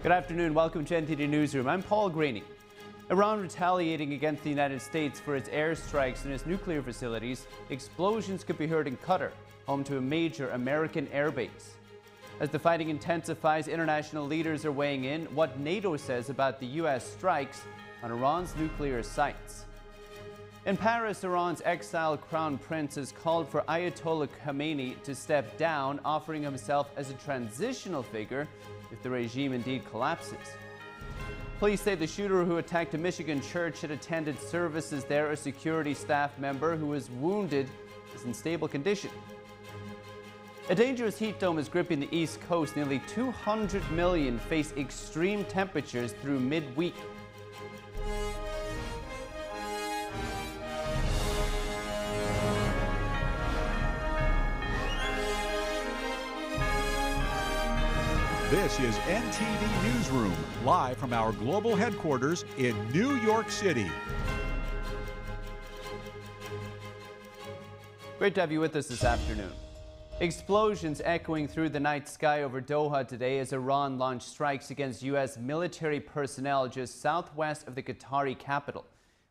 Good afternoon. Welcome to NTD Newsroom. I'm Paul Graney. Iran retaliating against the United States for its airstrikes in its nuclear facilities. Explosions could be heard in Qatar, home to a major American airbase. As the fighting intensifies, international leaders are weighing in what NATO says about the U.S. strikes on Iran's nuclear sites. In Paris, Iran's exiled crown prince has called for Ayatollah Khamenei to step down, offering himself as a transitional figure if the regime indeed collapses. Police say the shooter who attacked a Michigan church had attended services there. A security staff member who was wounded is in stable condition. A dangerous heat dome is gripping the East Coast. Nearly 200 million face extreme temperatures through midweek. This is NTD Newsroom, live from our global headquarters in New York City. Great to have you with us this afternoon. Explosions echoing through the night sky over Doha today as Iran launched strikes against U.S. military personnel just southwest of the Qatari capital.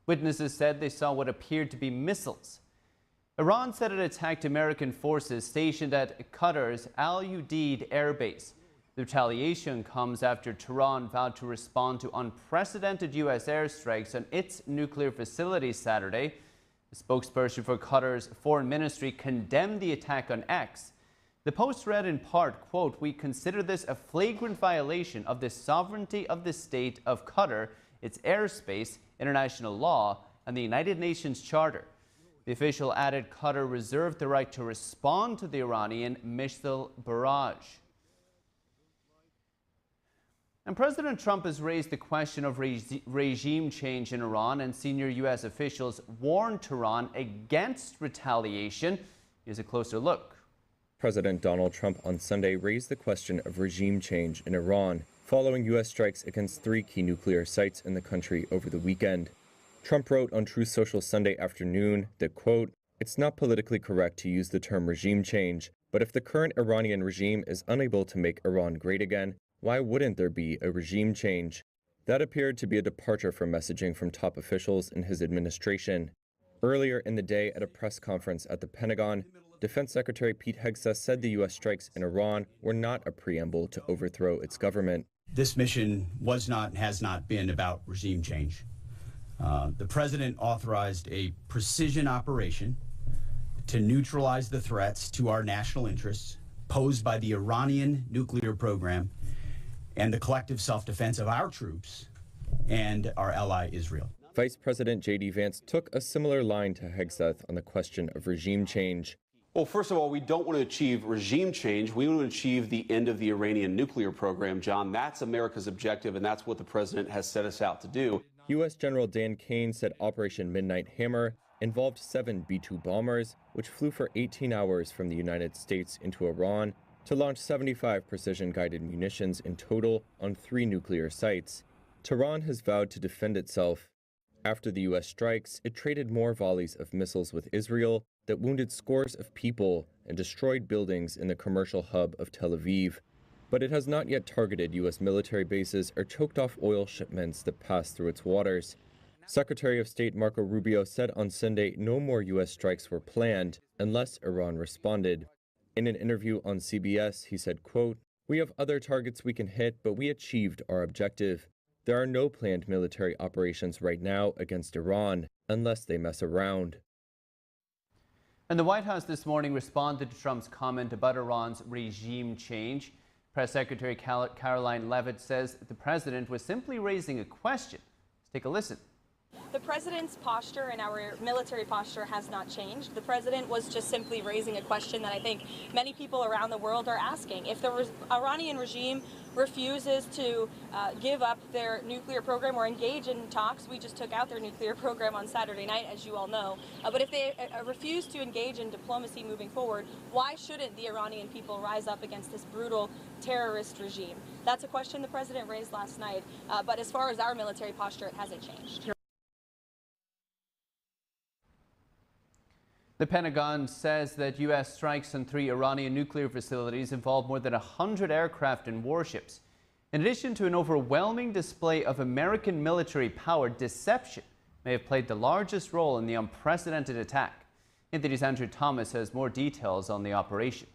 Witnesses said they saw what appeared to be missiles. Iran said it attacked American forces stationed at Qatar's Al Udeid air base. The retaliation comes after Tehran vowed to respond to unprecedented U.S. airstrikes on its nuclear facilities Saturday. The spokesperson for Qatar's foreign ministry condemned the attack on X. The Post read in part, quote, "We consider this a flagrant violation of the sovereignty of the state of Qatar, its airspace, international law, and the United Nations Charter." The official added Qatar reserved the right to respond to the Iranian missile barrage. And President Trump has raised the question of regime change in Iran, and senior U.S. officials warned Tehran against retaliation. Here's a closer look. President Donald Trump on Sunday raised the question of regime change in Iran, following U.S. strikes against 3 key nuclear sites in the country over the weekend. Trump wrote on Truth Social Sunday afternoon that, quote, "It's not politically correct to use the term regime change, but if the current Iranian regime is unable to make Iran great again, why wouldn't there be a regime change?" That appeared to be a departure from messaging from top officials in his administration. Earlier in the day at a press conference at the Pentagon, Defense Secretary Pete Hegseth said the U.S. strikes in Iran were not a preamble to overthrow its government. This mission was not and has not been about regime change. The president authorized a precision operation to neutralize the threats to our national interests posed by the Iranian nuclear program and the collective self-defense of our troops and our ally Israel. Vice President J.D. Vance took a similar line to Hegseth on the question of regime change. Well, first of all, we don't want to achieve regime change. We want to achieve the end of the Iranian nuclear program, John. That's America's objective, and that's what the president has set us out to do. U.S. General Dan Kane said Operation Midnight Hammer involved 7 B-2 bombers, which flew for 18 hours from the United States into Iran to launch 75 precision-guided munitions in total on 3 nuclear sites. Tehran has vowed to defend itself. After the U.S. strikes, it traded more volleys of missiles with Israel that wounded scores of people and destroyed buildings in the commercial hub of Tel Aviv. But it has not yet targeted U.S. military bases or choked off oil shipments that pass through its waters. Secretary of State Marco Rubio said on Sunday no more U.S. strikes were planned unless Iran responded. In an interview on CBS, he said, quote, "We have other targets we can hit, but we achieved our objective. There are no planned military operations right now against Iran unless they mess around." And the White House this morning responded to Trump's comment about Iran's regime change. Press Secretary Caroline Leavitt says the president was simply raising a question. Let's take a listen. The president's posture and our military posture has not changed. The president was just simply raising a question that I think many people around the world are asking. If the Iranian regime refuses to give up their nuclear program or engage in talks, we just took out their nuclear program on Saturday night, as you all know. But if they refuse to engage in diplomacy moving forward, why shouldn't the Iranian people rise up against this brutal terrorist regime? That's a question the president raised last night. But as far as our military posture, it hasn't changed. The Pentagon says that U.S. strikes on 3 Iranian nuclear facilities involved more than 100 aircraft and warships. In addition to an overwhelming display of American military power, deception may have played the largest role in the unprecedented attack. NTD's Andrew Thomas has more details on the operation.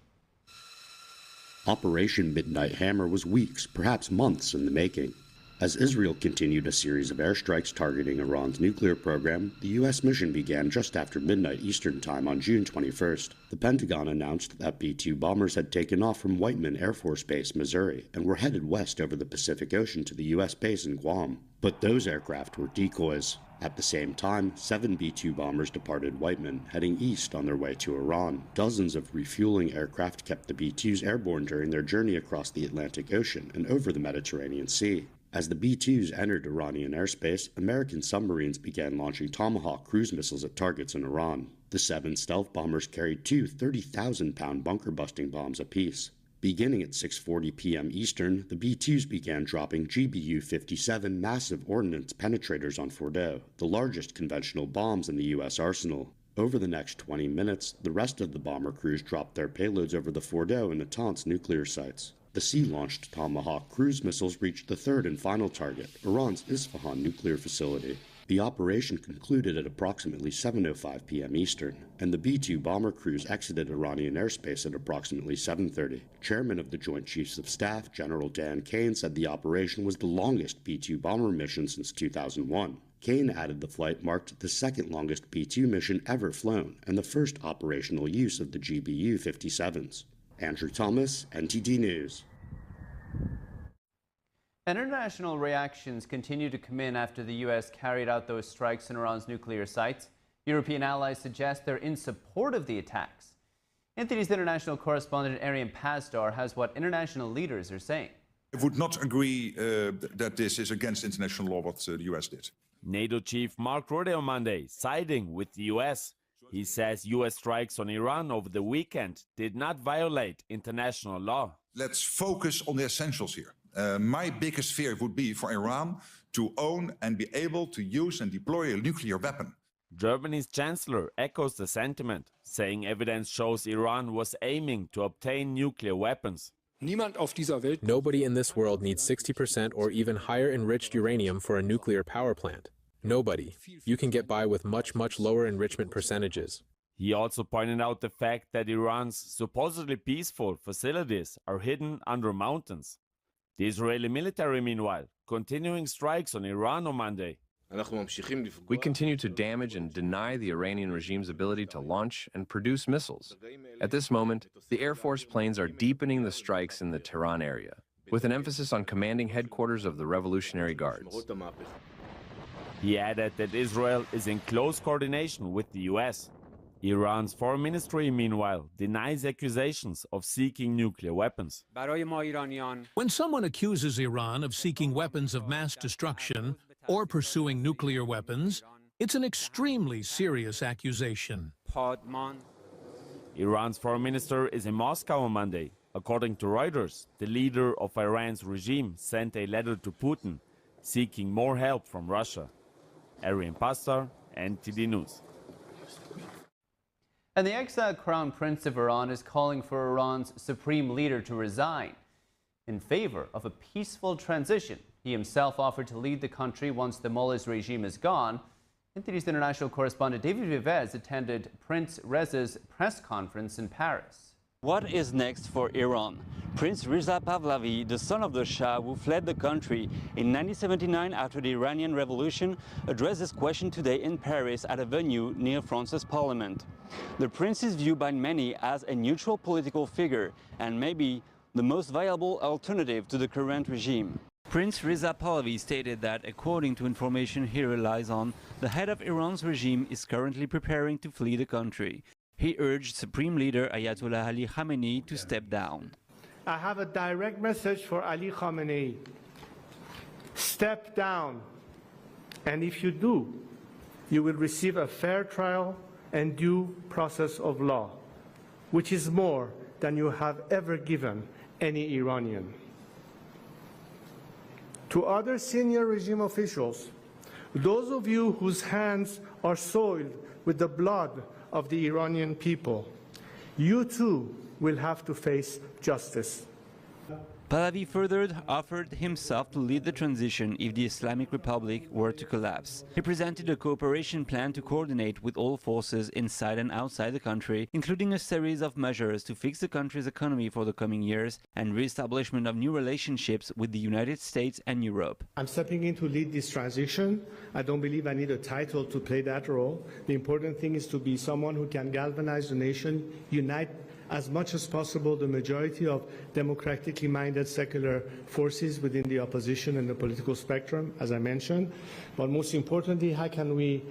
Operation Midnight Hammer was weeks, perhaps months in the making. As Israel continued a series of airstrikes targeting Iran's nuclear program, the U.S. mission began just after midnight Eastern Time on June 21st. The Pentagon announced that B-2 bombers had taken off from Whiteman Air Force Base, Missouri, and were headed west over the Pacific Ocean to the U.S. base in Guam. But those aircraft were decoys. At the same time, 7 B-2 bombers departed Whiteman, heading east on their way to Iran. Dozens of refueling aircraft kept the B-2s airborne during their journey across the Atlantic Ocean and over the Mediterranean Sea. As the B-2s entered Iranian airspace, American submarines began launching Tomahawk cruise missiles at targets in Iran. The 7 stealth bombers carried 2 30,000-pound bunker-busting bombs apiece. Beginning at 6:40 p.m. Eastern, the B-2s began dropping GBU-57 massive ordnance penetrators on Fordo, the largest conventional bombs in the U.S. arsenal. Over the next 20 minutes, the rest of the bomber crews dropped their payloads over the Fordo and Natanz nuclear sites. The sea-launched Tomahawk cruise missiles reached the third and final target, Iran's Isfahan nuclear facility. The operation concluded at approximately 7:05 p.m. Eastern, and the B-2 bomber crews exited Iranian airspace at approximately 7:30. Chairman of the Joint Chiefs of Staff, General Dan Kane, said the operation was the longest B-2 bomber mission since 2001. Kane added the flight marked the second longest B-2 mission ever flown and the first operational use of the GBU-57s. Andrew Thomas, NTD News. International reactions continue to come in after the U.S. carried out those strikes on Iran's nuclear sites. European allies suggest they're in support of the attacks. NTD's international correspondent Arian Pasdar has what international leaders are saying. I would not agree that this is against international law, what the U.S. did. NATO chief Mark Rutte on Monday, siding with the U.S. He says U.S. strikes on Iran over the weekend did not violate international law. Let's focus on the essentials here. My biggest fear would be for Iran to own and be able to use and deploy a nuclear weapon. Germany's chancellor echoes the sentiment, saying evidence shows Iran was aiming to obtain nuclear weapons. Nobody in this world needs 60% or even higher enriched uranium for a nuclear power plant. Nobody. You can get by with much, much lower enrichment percentages. He also pointed out the fact that Iran's supposedly peaceful facilities are hidden under mountains. The Israeli military, meanwhile, continuing strikes on Iran on Monday. We continue to damage and deny the Iranian regime's ability to launch and produce missiles. At this moment, the Air Force planes are deepening the strikes in the Tehran area, with an emphasis on commanding headquarters of the Revolutionary Guards. He added that Israel is in close coordination with the U.S. Iran's foreign ministry, meanwhile, denies accusations of seeking nuclear weapons. When someone accuses Iran of seeking weapons of mass destruction or pursuing nuclear weapons, it's an extremely serious accusation. Iran's foreign minister is in Moscow on Monday. According to Reuters, the leader of Iran's regime sent a letter to Putin seeking more help from Russia. Arian Pasdar, NTD News. And the exiled Crown Prince of Iran is calling for Iran's supreme leader to resign in favor of a peaceful transition. He himself offered to lead the country once the mullah's regime is gone. NTD's international correspondent David Vivez attended Prince Reza's press conference in Paris. What is next for Iran? Prince Reza Pahlavi, the son of the Shah who fled the country in 1979 after the Iranian Revolution, addressed this question today in Paris at a venue near France's parliament. The prince is viewed by many as a neutral political figure and maybe the most viable alternative to the current regime. Prince Reza Pahlavi stated that, according to information he relies on, the head of Iran's regime is currently preparing to flee the country. He urged Supreme Leader Ayatollah Ali Khamenei to step down. I have a direct message for Ali Khamenei. Step down. And if you do, you will receive a fair trial and due process of law, which is more than you have ever given any Iranian. To other senior regime officials, those of you whose hands are soiled with the blood of the Iranian people, you too will have to face justice. Pahlavi further offered himself to lead the transition if the Islamic Republic were to collapse. He presented a cooperation plan to coordinate with all forces inside and outside the country, including a series of measures to fix the country's economy for the coming years and re-establishment of new relationships with the United States and Europe. I'm stepping in to lead this transition. I don't believe I need a title to play that role. The important thing is to be someone who can galvanize the nation, unite as much as possible the majority of democratically minded secular forces within the opposition and the political spectrum, as I mentioned. But most importantly, how can we,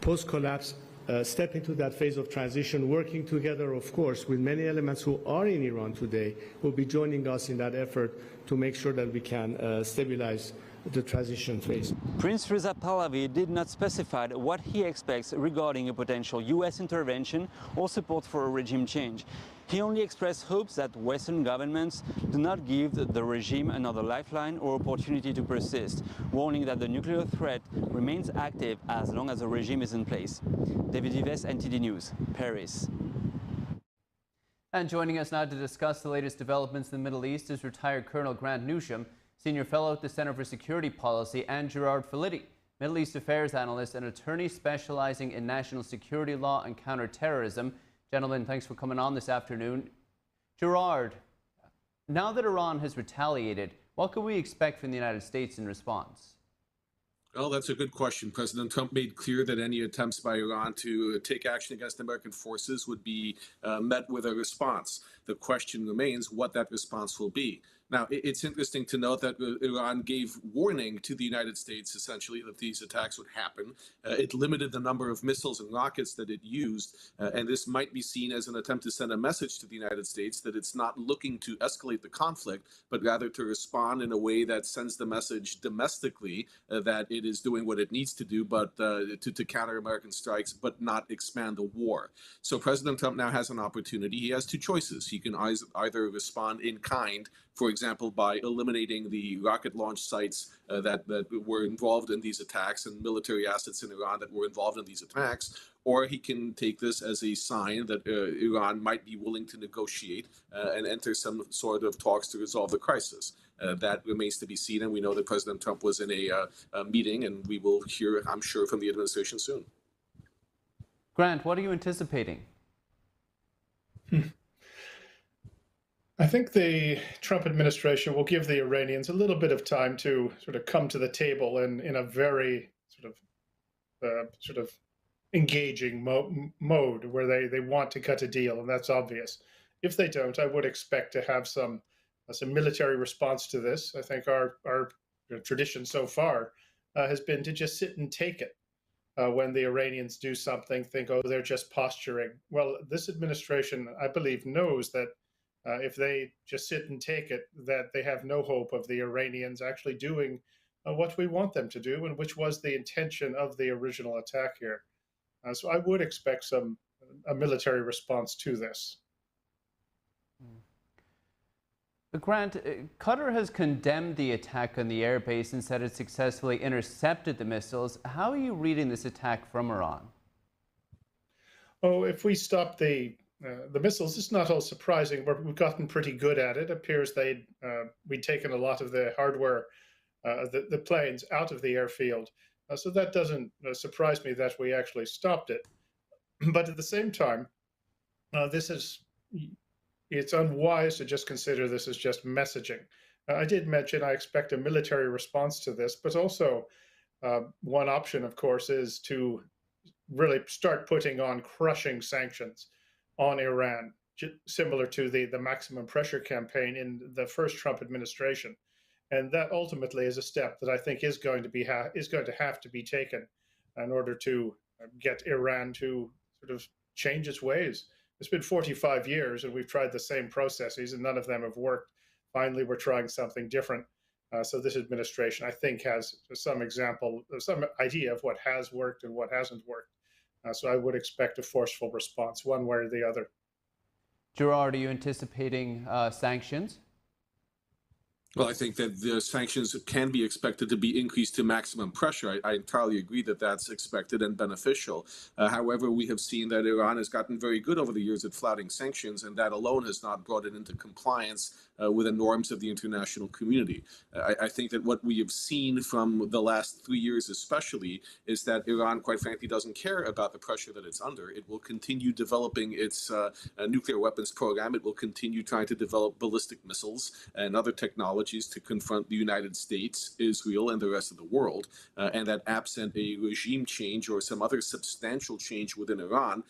post-collapse, step into that phase of transition, working together, of course, with many elements who are in Iran today, who will be joining us in that effort to make sure that we can stabilize the transition phase. Prince Reza Pahlavi did not specify what he expects regarding a potential U.S. intervention or support for a regime change. He only expressed hopes that Western governments do not give the regime another lifeline or opportunity to persist, warning that the nuclear threat remains active as long as the regime is in place. David Vives, NTD News, Paris. And joining us now to discuss the latest developments in the Middle East is retired Colonel Grant Newsham, Senior Fellow at the Center for Security Policy, and Gerard Filitti, Middle East Affairs Analyst and attorney specializing in national security law and counterterrorism. Gentlemen, thanks for coming on this afternoon. Gerard, now that Iran has retaliated, what can we expect from the United States in response? Well, that's a good question. President Trump made clear that any attempts by Iran to take action against American forces would be met with a response. The question remains what that response will be. Now, it's interesting to note that Iran gave warning to the United States, essentially, that these attacks would happen. It limited the number of missiles and rockets that it used, and this might be seen as an attempt to send a message to the United States that it's not looking to escalate the conflict, but rather to respond in a way that sends the message domestically that it is doing what it needs to do, but to counter American strikes, but not expand the war. So President Trump now has an opportunity. He has two choices. He can either respond in kind, for example, by eliminating the rocket launch sites that were involved in these attacks and military assets in Iran that were involved in these attacks, or he can take this as a sign that Iran might be willing to negotiate and enter some sort of talks to resolve the crisis. That remains to be seen, and we know that President Trump was in a meeting, and we will hear, I'm sure, from the administration soon. Grant, what are you anticipating? I think the Trump administration will give the Iranians a little bit of time to sort of come to the table in a very sort of engaging mode where they want to cut a deal, and that's obvious. If they don't, I would expect to have some military response to this. I think our tradition so far has been to just sit and take it. When the Iranians do something, think, oh, they're just posturing. Well, this administration, I believe, knows that if they just sit and take it, that they have no hope of the Iranians actually doing what we want them to do, and which was the intention of the original attack here. So I would expect a military response to this. Grant, Qatar has condemned the attack on the airbase and said it successfully intercepted the missiles. How are you reading this attack from Iran? Oh, if we stop the missiles, it's not all surprising. We've gotten pretty good at it. It appears we'd taken a lot of the hardware, the planes out of the airfield. So that doesn't surprise me that we actually stopped it. But at the same time, it's unwise to just consider this as just messaging. I did mention I expect a military response to this, but also one option, of course, is to really start putting on crushing sanctions on Iran, similar to the maximum pressure campaign in the first Trump administration. And that ultimately is a step that I think is going to have to be taken in order to get Iran to sort of change its ways. It's been 45 years and we've tried the same processes and none of them have worked. Finally, we're trying something different. So this administration, I think, has some idea of what has worked and what hasn't worked. So I would expect a forceful response one way or the other. Gerard, are you anticipating sanctions? Well, I think that the sanctions can be expected to be increased to maximum pressure. I entirely agree that that's expected and beneficial. However, we have seen that Iran has gotten very good over the years at flouting sanctions, and that alone has not brought it into compliance with the norms of the international community. I think that what we have seen from the last 3 years especially is that Iran, quite frankly, doesn't care about the pressure that it's under. It will continue developing its nuclear weapons program. It will continue trying to develop ballistic missiles and other technologies to confront the United States, Israel, and the rest of the world. And that absent a regime change or some other substantial change within Iran,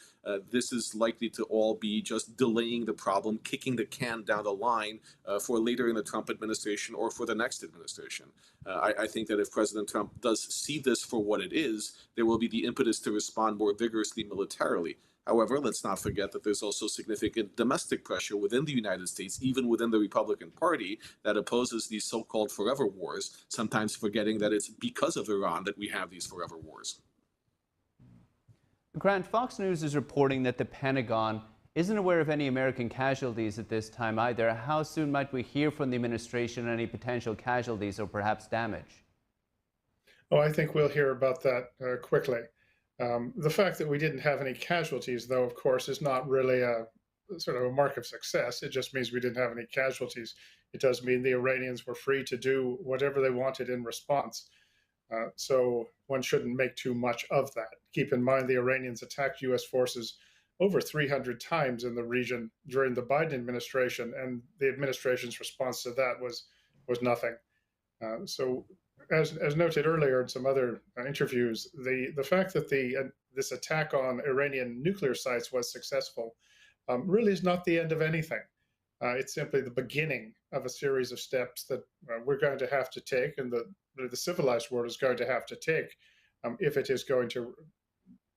this is likely to all be just delaying the problem, kicking the can down the line for later in the Trump administration or for the next administration. I think that if President Trump does see this for what it is, there will be the impetus to respond more vigorously militarily. However, let's not forget that there's also significant domestic pressure within the United States, even within the Republican Party, that opposes these so-called forever wars, sometimes forgetting that it's because of Iran that we have these forever wars. Grant, Fox News is reporting that the Pentagon isn't aware of any American casualties at this time either. How soon might we hear from the administration on any potential casualties or perhaps damage? Oh, I think we'll hear about that quickly. The fact that we didn't have any casualties, though, of course, is not really a sort of a mark of success. It just means we didn't have any casualties. It does mean the Iranians were free to do whatever they wanted in response. So one shouldn't make too much of that. Keep in mind the Iranians attacked U.S. forces over 300 times in the region during the Biden administration, and the administration's response to that was nothing. So as noted earlier in some other interviews, the fact that this attack on Iranian nuclear sites was successful really is not the end of anything. It's simply the beginning of a series of steps that we're going to have to take, and the civilized world is going to have to take if it is going to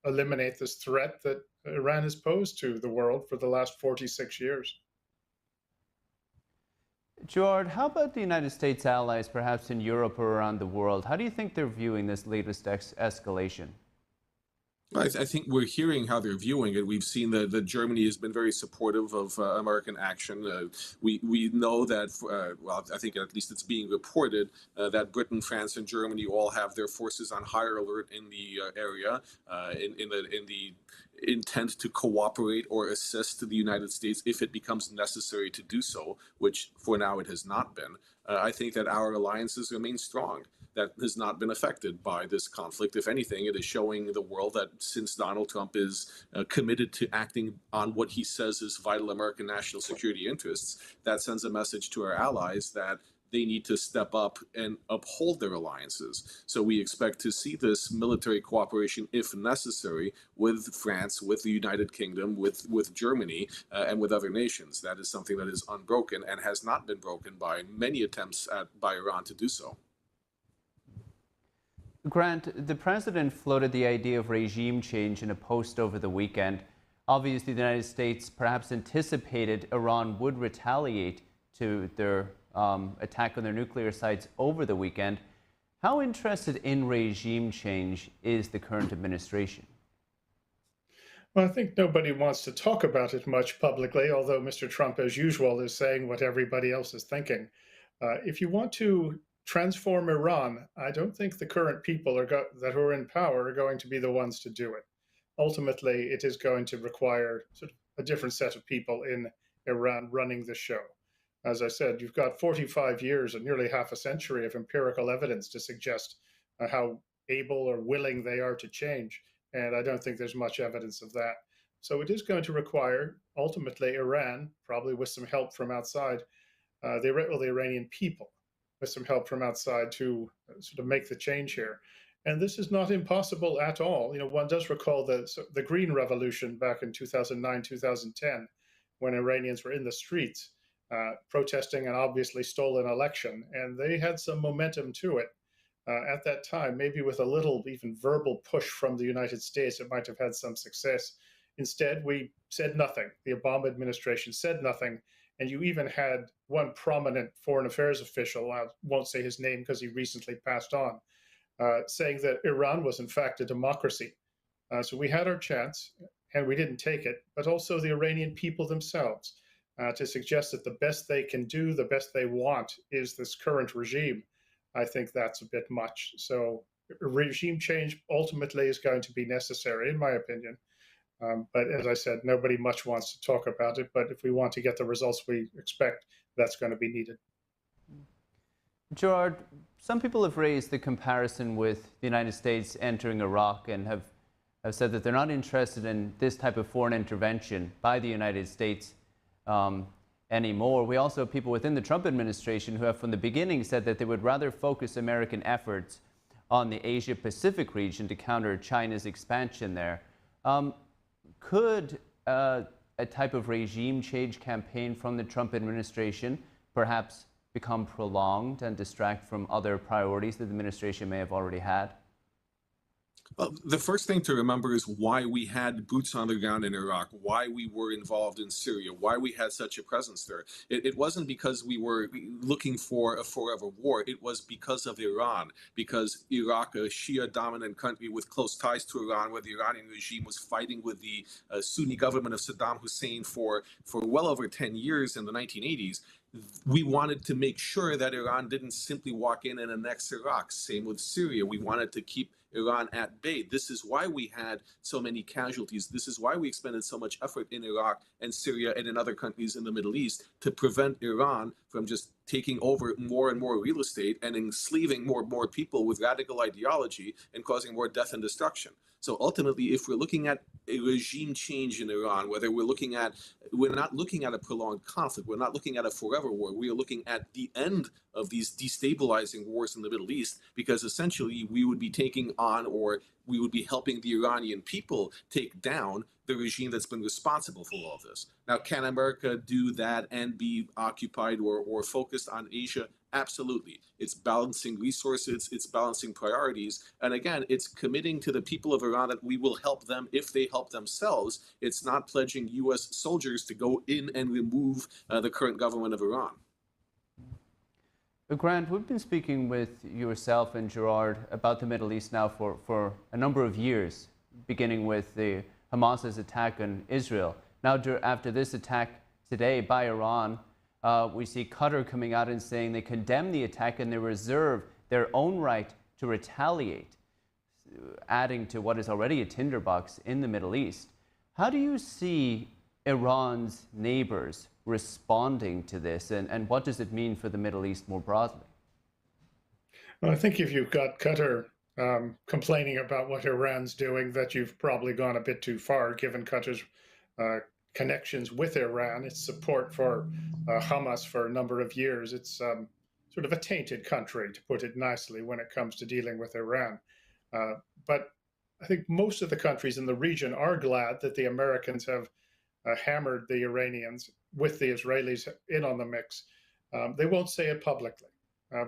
eliminate this threat that Iran has posed to the world for the last 46 years. Gerard, how about the United States allies, perhaps in Europe or around the world? How do you think they're viewing this latest escalation? I think we're hearing how they're viewing it. We've seen that Germany has been very supportive of American action. We know that, well, I think at least it's being reported that Britain, France, and Germany all have their forces on higher alert in the area, in the intent to cooperate or assist the United States if it becomes necessary to do so, which for now it has not been. I think that our alliances remain strong. That has not been affected by this conflict. If anything, it is showing the world that since Donald Trump is committed to acting on what he says is vital American national security interests, that sends a message to our allies that they need to step up and uphold their alliances. So we expect to see this military cooperation, if necessary, with France, with the United Kingdom, with Germany, and with other nations. That is something that is unbroken and has not been broken by many attempts by Iran to do so. Grant, the president floated the idea of regime change in a post over the weekend. Obviously, the United States perhaps anticipated Iran would retaliate to their attack on their nuclear sites over the weekend. How interested in regime change is the current administration? Well, I think nobody wants to talk about it much publicly, although Mr. Trump, as usual, is saying what everybody else is thinking. If you want to transform Iran, I don't think the current people that are in power are going to be the ones to do it. Ultimately, it is going to require sort of a different set of people in Iran running the show. As I said, you've got 45 years and nearly half a century of empirical evidence to suggest how able or willing they are to change. And I don't think there's much evidence of that. So it is going to require, ultimately, Iran, probably with some help from outside, the Iranian people, with some help from outside to sort of make the change here. And this is not impossible at all. You know, one does recall the Green Revolution back in 2009, 2010, when Iranians were in the streets protesting an obviously stolen election. And they had some momentum to it. At that time, maybe with a little even verbal push from the United States, it might have had some success. Instead, we said nothing. The Obama administration said nothing. And you even had one prominent foreign affairs official, I won't say his name because he recently passed on, saying that Iran was in fact a democracy. So we had our chance and we didn't take it, but also the Iranian people themselves. to suggest that the best they can do, the best they want, is this current regime, I think that's a bit much. So regime change ultimately is going to be necessary, in my opinion. But as I said, nobody much wants to talk about it. But if we want to get the results we expect, that's going to be needed. Gerard, some people have raised the comparison with the United States entering Iraq and have said that they're not interested in this type of foreign intervention by the United States anymore. We also have people within the Trump administration who have from the beginning said that they would rather focus American efforts on the Asia-Pacific region to counter China's expansion there. Could a type of regime change campaign from the Trump administration perhaps become prolonged and distract from other priorities that the administration may have already had? Well, the first thing to remember is why we had boots on the ground in Iraq, why we were involved in Syria, why we had such a presence there. It wasn't because we were looking for a forever war. It was because of Iran, because Iraq, a Shia-dominant country with close ties to Iran, where the Iranian regime was fighting with the Sunni government of Saddam Hussein for well over 10 years in the 1980s. We wanted to make sure that Iran didn't simply walk in and annex Iraq. Same with Syria. We wanted to keep Iran at bay. This is why we had so many casualties. This is why we expended so much effort in Iraq and Syria and in other countries in the Middle East to prevent Iran from just taking over more and more real estate and enslaving more and more people with radical ideology and causing more death and destruction. So ultimately, if we're looking at a regime change in Iran, whether we're not looking at a prolonged conflict, we're not looking at a forever war, we are looking at the end of these destabilizing wars in the Middle East, because essentially we would be taking on, or we would be helping the Iranian people take down the regime that's been responsible for all this. Now, can America do that and be occupied or focused on Asia? Absolutely. It's balancing resources, it's balancing priorities, and again, it's committing to the people of Iran that we will help them if they help themselves. It's not pledging U.S. soldiers to go in and remove the current government of Iran. Grant, we've been speaking with yourself and Gerard about the Middle East now for a number of years, beginning with the Hamas's attack on Israel. Now, after this attack today by Iran, we see Qatar coming out and saying they condemn the attack and they reserve their own right to retaliate, adding to what is already a tinderbox in the Middle East. How do you see Iran's neighbors responding to this, and what does it mean for the Middle East more broadly? Well, I think if you've got Qatar complaining about what Iran's doing, that you've probably gone a bit too far, given Qatar's connections with Iran, its support for Hamas for a number of years. It's sort of a tainted country, to put it nicely, when it comes to dealing with Iran. But I think most of the countries in the region are glad that the Americans have hammered the Iranians with the Israelis in on the mix. They won't say it publicly,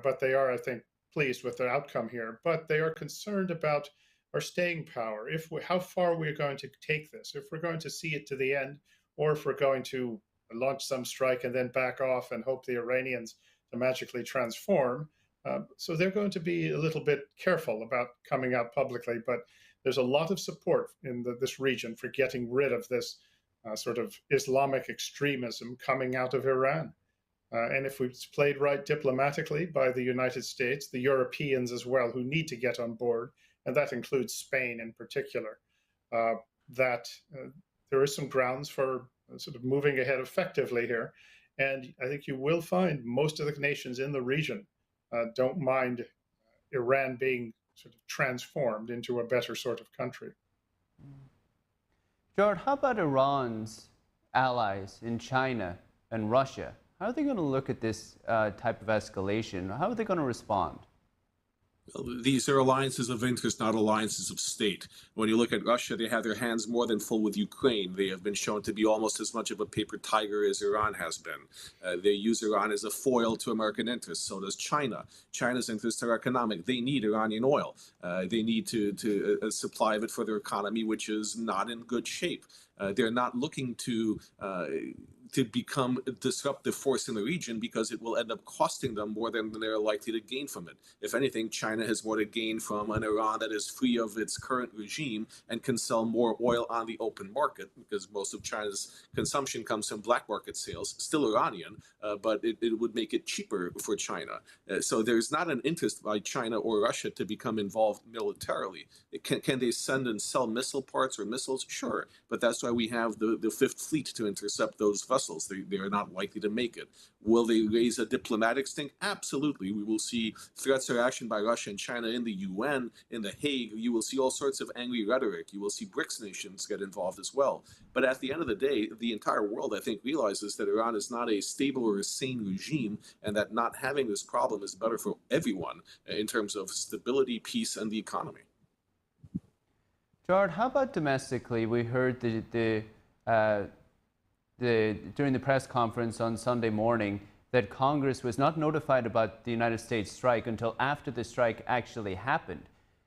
but they are, I think, pleased with the outcome here. But they are concerned about our staying power, how far we're going to take this, if we're going to see it to the end, or if we're going to launch some strike and then back off and hope the Iranians to magically transform. So they're going to be a little bit careful about coming out publicly, but there's a lot of support in this region for getting rid of this sort of Islamic extremism coming out of Iran. And if it's played right diplomatically by the United States, the Europeans as well, who need to get on board, and that includes Spain in particular, that there is some grounds for sort of moving ahead effectively here. And I think you will find most of the nations in the region don't mind Iran being sort of transformed into a better sort of country. Gerard, how about Iran's allies in China and Russia? How are they going to look at this type of escalation? How are they going to respond? These are alliances of interest, not alliances of state. When you look at Russia, they have their hands more than full with Ukraine. They have been shown to be almost as much of a paper tiger as Iran has been. They use Iran as a foil to American interests. So does China. China's interests are economic. They need Iranian oil. They need to supply of it for their economy, which is not in good shape. They're not looking to to become a disruptive force in the region, because it will end up costing them more than they're likely to gain from it. If anything, China has more to gain from an Iran that is free of its current regime and can sell more oil on the open market, because most of China's consumption comes from black market sales, still Iranian, but it would make it cheaper for China. So there's not an interest by China or Russia to become involved militarily. Can they send and sell missile parts or missiles? Sure, but that's why we have the Fifth Fleet to intercept those vessels. They are not likely to make it. Will they raise a diplomatic stink? Absolutely. We will see threats or action by Russia and China in the UN, in The Hague. You will see all sorts of angry rhetoric. You will see BRICS nations get involved as well. But at the end of the day, the entire world, I think, realizes that Iran is not a stable or a sane regime, and that not having this problem is better for everyone in terms of stability, peace, and the economy. Gerard, how about domestically? We heard during the press conference on Sunday morning that Congress was not notified about the United States strike until after the strike actually happened.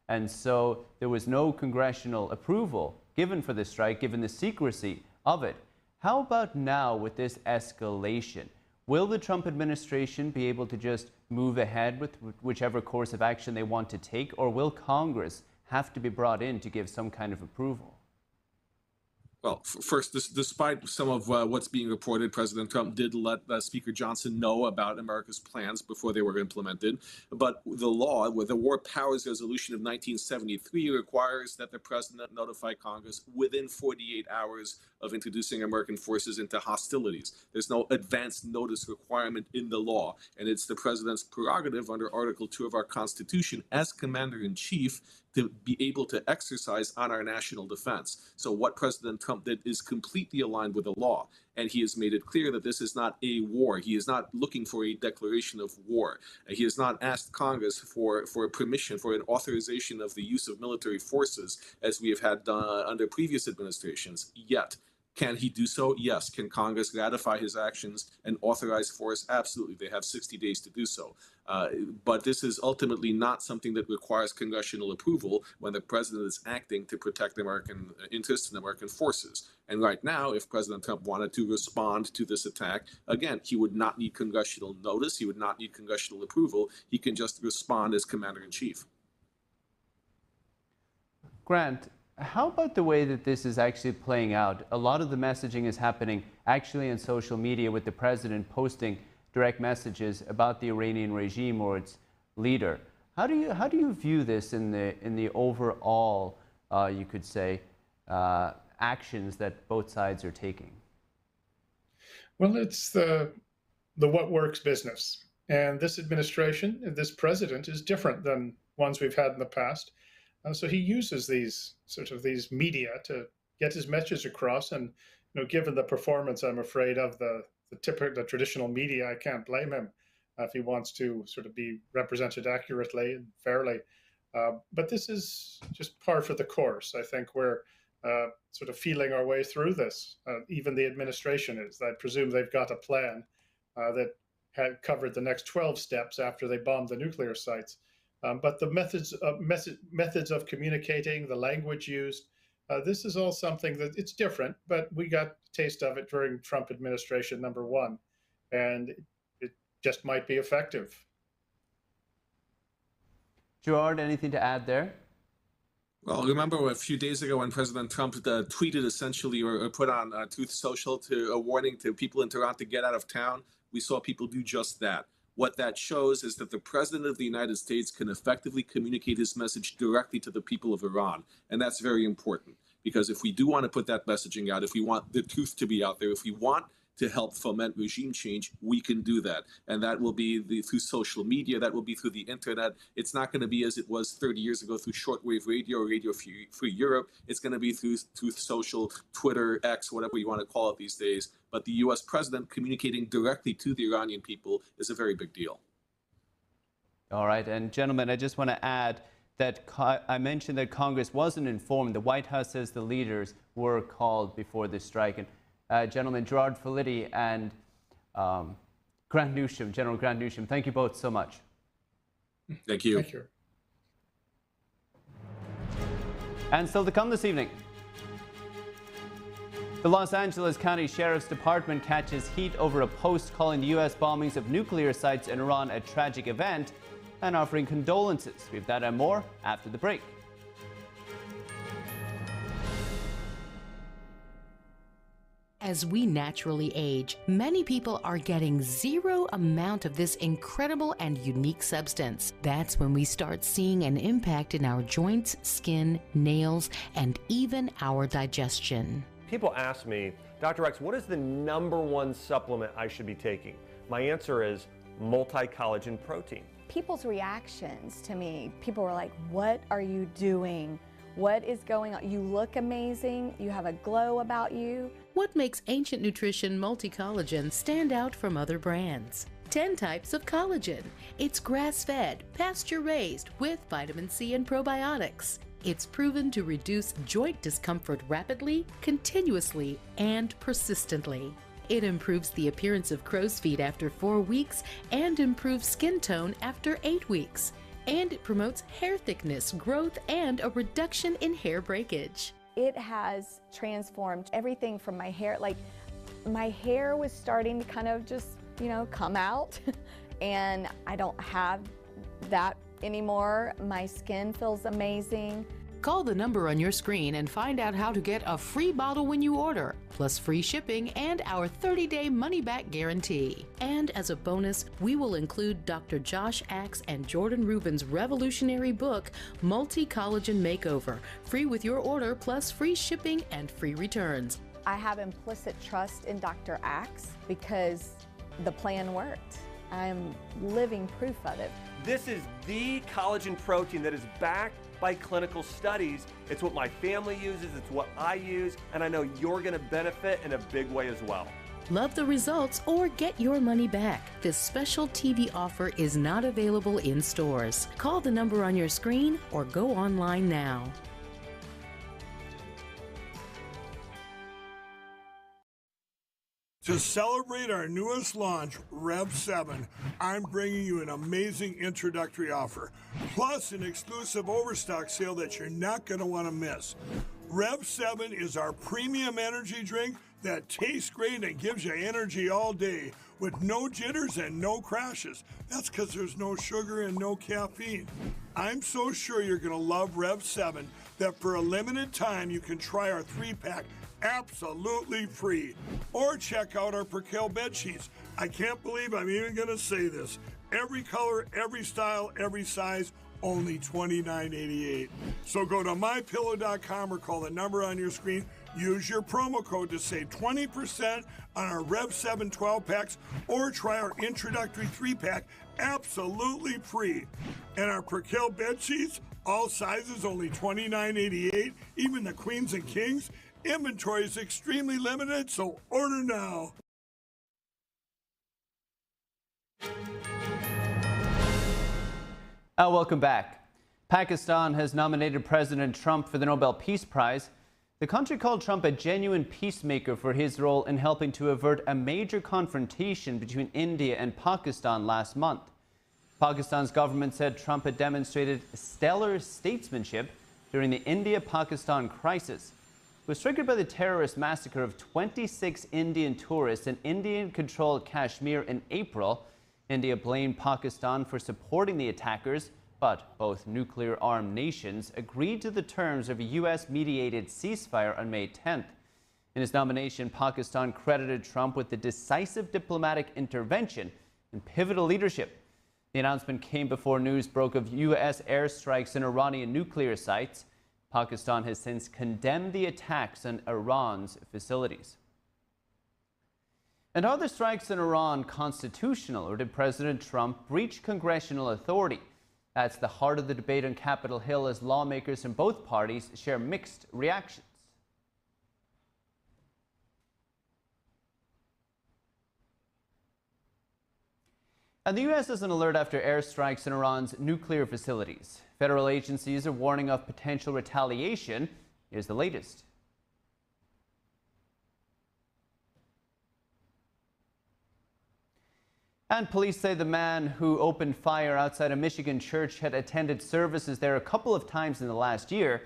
And so there was no congressional approval given for the strike, given the secrecy of it. How about now with this escalation? Will the Trump administration be able to just move ahead with whichever course of action they want to take, or will Congress have to be brought in to give some kind of approval? Well, first, despite some of what's being reported, President Trump did let Speaker Johnson know about America's plans before they were implemented. But the law, with the War Powers Resolution of 1973, requires that the president notify Congress within 48 hours of introducing American forces into hostilities. There's no advance notice requirement in the law, and it's the president's prerogative under Article 2 of our Constitution as Commander-in-Chief to be able to exercise on our national defense. So what President Trump did is completely aligned with the law, and he has made it clear that this is not a war. He is not looking for a declaration of war. He has not asked Congress for permission, for an authorization of the use of military forces, as we have had under previous administrations yet. Can he do so? Yes. Can Congress ratify his actions and authorize force? Absolutely. They have 60 days to do so. But this is ultimately not something that requires congressional approval when the president is acting to protect American interests and American forces. And right now, if President Trump wanted to respond to this attack, again, he would not need congressional notice. He would not need congressional approval. He can just respond as Commander-in-Chief. Grant, how about the way that this is actually playing out? A lot of the messaging is happening actually in social media, with the president posting direct messages about the Iranian regime or its leader. How do you view this in the overall, you could say, actions that both sides are taking? Well, it's the what works business, and this administration, this president, is different than ones we've had in the past. So he uses these media to get his message across, and given the performance, I'm afraid, of the traditional media, I can't blame him if he wants to sort of be represented accurately and fairly. But this is just par for the course. I think we're sort of feeling our way through this. Even the administration is. I presume they've got a plan that had covered the next 12 steps after they bombed the nuclear sites. But the methods of communicating, the language used, this is all something that it's different, but we got a taste of it during Trump administration #1, and it just might be effective. Gerard, anything to add there? Well, remember a few days ago when President Trump tweeted essentially or put on Truth Social to a warning to people in Tehran to get out of town? We saw people do just that. What that shows is that the President of the United States can effectively communicate his message directly to the people of Iran. And that's very important, because if we do want to put that messaging out, if we want the truth to be out there, if we want to help foment regime change, we can do that. And that will be through social media, that will be through the internet. It's not going to be as it was 30 years ago through shortwave radio or Radio Free Europe. It's going to be through social, Twitter, X, whatever you want to call it these days. But the US president communicating directly to the Iranian people is a very big deal. All right, and gentlemen, I just want to add that I mentioned that Congress wasn't informed. The White House says the leaders were called before this strike. And gentlemen, Gerard Filitti and Grant Newsham, General Grant Newsham, thank you both so much. Thank you. Thank you. And still to come this evening. The Los Angeles County Sheriff's Department catches heat over a post calling the U.S. bombings of nuclear sites in Iran a tragic event and offering condolences. We have that and more after the break. As we naturally age, many people are getting zero amount of this incredible and unique substance. That's when we start seeing an impact in our joints, skin, nails, and even our digestion. People ask me, Dr. X, what is the #1 supplement I should be taking? My answer is multi-collagen protein. People's reactions to me, people were like, what are you doing? What is going on? You look amazing. You have a glow about you. What makes Ancient Nutrition Multi-Collagen stand out from other brands? 10 types of collagen. It's grass-fed, pasture-raised with vitamin C and probiotics. It's proven to reduce joint discomfort rapidly, continuously, and persistently. It improves the appearance of crow's feet after 4 weeks and improves skin tone after 8 weeks. And it promotes hair thickness, growth, and a reduction in hair breakage. It has transformed everything from my hair. Like, my hair was starting to kind of just, come out, and I don't have that anymore. My skin feels amazing. Call the number on your screen and find out how to get a free bottle when you order, plus free shipping and our 30-day money-back guarantee. And as a bonus, we will include Dr. Josh Axe and Jordan Rubin's revolutionary book, Multi-Collagen Makeover, free with your order, plus free shipping and free returns. I have implicit trust in Dr. Axe because the plan worked. I'm living proof of it. This is the collagen protein that is backed by clinical studies. It's what my family uses, it's what I use, and I know you're going to benefit in a big way as well. Love the results or get your money back. This special TV offer is not available in stores. Call the number on your screen or go online now. To celebrate our newest launch, Rev 7, I'm bringing you an amazing introductory offer, plus an exclusive overstock sale that you're not going to want to miss. Rev 7 is our premium energy drink that tastes great and gives you energy all day with no jitters and no crashes. That's because there's no sugar and no caffeine. I'm so sure you're going to love Rev 7 that for a limited time you can try our 3-pack absolutely free. Or check out our Percale bed sheets. I can't believe I'm even going to say this. Every color, every style, every size, only $29.88. So go to mypillow.com or call the number on your screen. Use your promo code to save 20% on our Rev 7 12-packs or try our introductory 3-pack absolutely free. And our Percale bed sheets, all sizes, only $29.88, even the queens and kings. Inventory is extremely limited, so order now. Welcome back. Pakistan has nominated President Trump for the Nobel Peace Prize. The country called Trump a genuine peacemaker for his role in helping to avert a major confrontation between India and Pakistan last month. Pakistan's government said Trump had demonstrated stellar statesmanship during the India-Pakistan crisis. Was triggered by the terrorist massacre of 26 Indian tourists in Indian-controlled Kashmir in April. India blamed Pakistan for supporting the attackers, but both nuclear-armed nations agreed to the terms of a U.S.-mediated ceasefire on May 10th. In his nomination, Pakistan credited Trump with the decisive diplomatic intervention and pivotal leadership. The announcement came before news broke of U.S. airstrikes in Iranian nuclear sites. Pakistan has since condemned the attacks on Iran's facilities. And are the strikes in Iran constitutional, or did President Trump breach congressional authority? That's the heart of the debate on Capitol Hill as lawmakers from both parties share mixed reactions. And the U.S. is on alert after airstrikes in Iran's nuclear facilities. Federal agencies are warning of potential retaliation. Here's the latest. And police say the man who opened fire outside a Michigan church had attended services there a couple of times in the last year.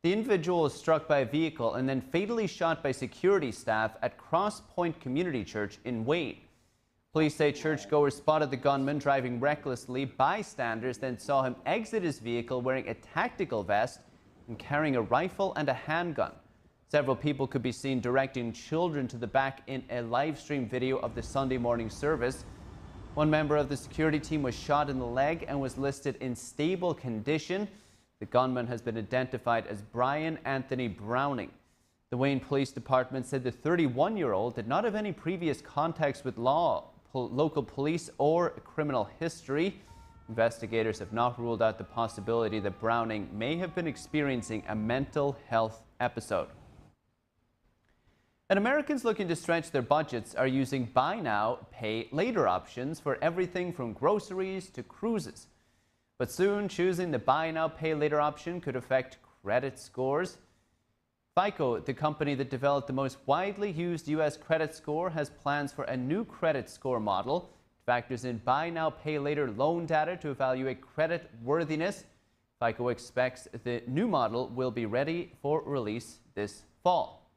The individual was struck by a vehicle and then fatally shot by security staff at Cross Point Community Church in Wayne. Police say churchgoers spotted the gunman driving recklessly. Bystanders then saw him exit his vehicle wearing a tactical vest and carrying a rifle and a handgun. Several people could be seen directing children to the back in a live stream video of the Sunday morning service. One member of the security team was shot in the leg and was listed in stable condition. The gunman has been identified as Brian Anthony Browning. The Wayne Police Department said the 31-year-old did not have any previous contacts with local police or criminal history. Investigators have not ruled out the possibility that Browning may have been experiencing a mental health episode. And Americans looking to stretch their budgets are using buy now, pay later options for everything from groceries to cruises. But soon, choosing the buy now, pay later option could affect credit scores. FICO, the company that developed the most widely used U.S. credit score, has plans for a new credit score model. It factors in buy now, pay later loan data to evaluate credit worthiness. FICO expects the new model will be ready for release this fall.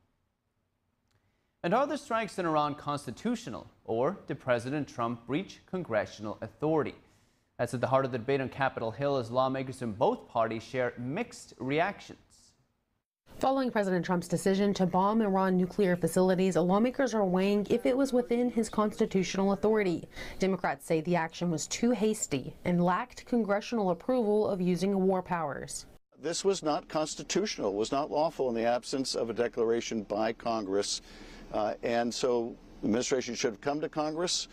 And are the strikes in Iran constitutional, or did President Trump breach congressional authority? That's at the heart of the debate on Capitol Hill as lawmakers from both parties share mixed reactions. Following President Trump's decision to bomb Iran nuclear facilities, lawmakers are weighing if it was within his constitutional authority. Democrats say the action was too hasty and lacked congressional approval of using war powers. This was not constitutional, was not lawful in the absence of a declaration by Congress. And so the administration should have come to Congress.